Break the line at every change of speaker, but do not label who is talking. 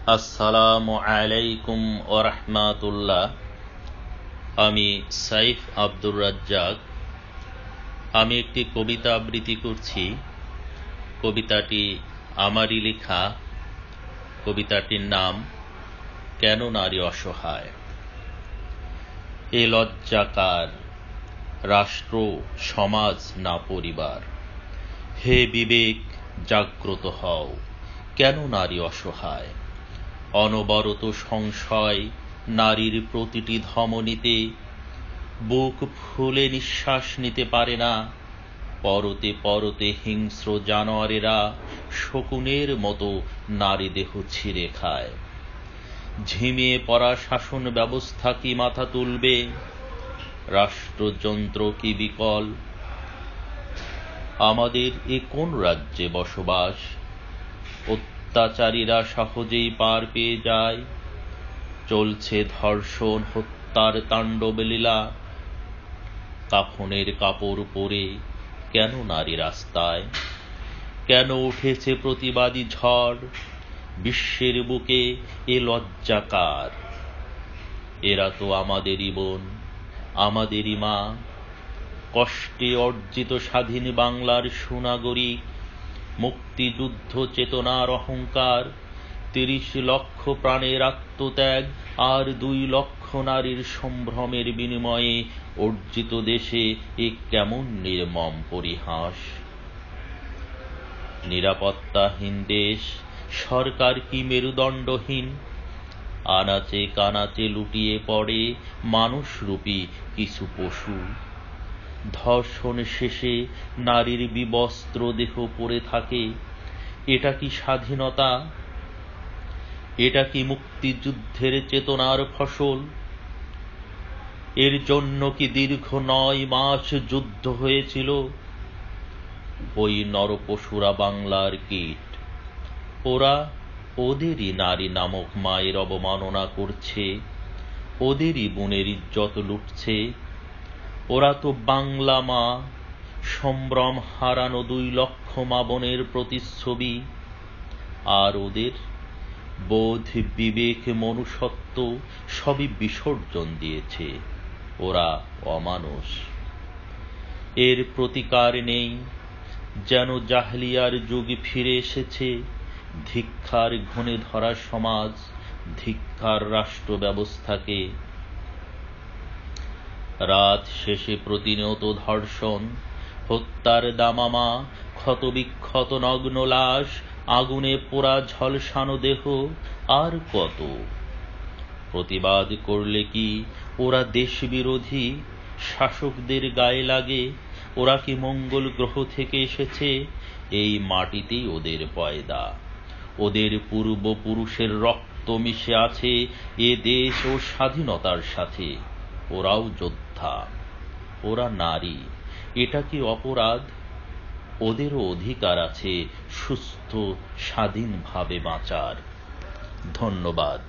আসসালামু আলাইকুম ওয়া রাহমাতুল্লাহ। আমি সাইফ আব্দুর রাজ্জাক। আমি একটি কবিতা আবৃত্তি করছি। কবিতাটি আমারই লেখা। কবিতাটির নাম কেন নারী অসহায়। এ লজ্জাকার, রাষ্ট্র সমাজ না পরিবার। হে বিবেক জাগ্রত হও, কেন নারী অসহায়। অনবরত সংশয় নারীর প্রতিটি ধমনীতে, বুক ফুলে নিঃশ্বাস নিতে পারে না। পরতে পরতে হিংস্র জানোয়ারেরা শকুনের মতো নারী দেহ ছিঁড়ে খায়। ঝিমিয়ে পড়া শাসন ব্যবস্থা কি মাথা তুলবে, রাষ্ট্রযন্ত্র কি বিকল। আমাদের এ কোন রাজ্যে বসবাস, অত্যাচারীরা সহজেই পার পেয়ে যায়। চলছে ধর্ষণ হত্যার তাণ্ডব লীলা। কাফনের কাপড় পরে কেন নারী রাস্তায়। কেন উঠেছে প্রতিবাদী ঝড়, বিশ্বের বুকে এ লজ্জাকার। এরা তো আমাদেরই বোন, আমাদেরই মা। কষ্টে অর্জিত স্বাধীন বাংলার সুনাগরিক, মুক্তিযুদ্ধ চেতনার অহংকার। ৩০ লক্ষ প্রাণের আত্মত্যাগ আর ২ লক্ষ নারীর সম্ভ্রমের বিনিময়ে অর্জিত দেশে এ কেমন নির্মম পরিহাস। নিরাপত্তাহীন দেশ, সরকার কি মেরুদণ্ডহীন। আনাচে কানাচে লুটিয়ে পড়ে মানুষরূপী কিছু পশু। ধর্ষণ শেষে নারীর বিবস্ত্র দেহ পড়ে থাকে। এটা কি স্বাধীনতা, এটা কি মুক্তিযুদ্ধের চেতনার ফসল। এর জন্য কি দীর্ঘ ৯ মাস যুদ্ধ হয়েছিল। ওই নরপশুরা বাংলার কীট, ওরা ওদেরই নারী নামক মায়ের অবমাননা করছে, ওদেরই বোনের ইজ্জত লুটছে। ওরা তো বাংলা মা, সম্ভ্রম হারানো ২ লক্ষ মা বোনের প্রতিচ্ছবি। আর ওদের বোধ বিবেক মনুষ্যত্ব সবই বিসর্জন দিয়েছে। ওরা অমানুষ। এর প্রতিকার নেই, যেন জাহেলিয়ার যুগ ফিরে এসেছে। ধিক্কার ঘুণে ধরা সমাজ, ধিক্কার রাষ্ট্র ব্যবস্থাকে। রাত শেষে প্রতিনিয়ত ধর্ষণ, হত্যার দামামা, ক্ষতবিক্ষত নগ্ন লাশ, আগুনে পোড়া ঝলসানো দেহ। আর কত প্রতিবাদ করলে কি ওরা দেশবিরোধী, শাসকদের গায়ে লাগে। ওরা কি মঙ্গল গ্রহ থেকে এসেছে, এই মাটিতেই ওদের পয়দা। ওদের পূর্বপুরুষের রক্ত মিশে আছে এ দেশ ও স্বাধীনতার সাথে। ওরাও যোদ্ধা, ওরা নারী। এটা কি অপরাধ। ওদেরও অধিকার আছে সুস্থ স্বাধীনভাবে বাঁচার। ধন্যবাদ।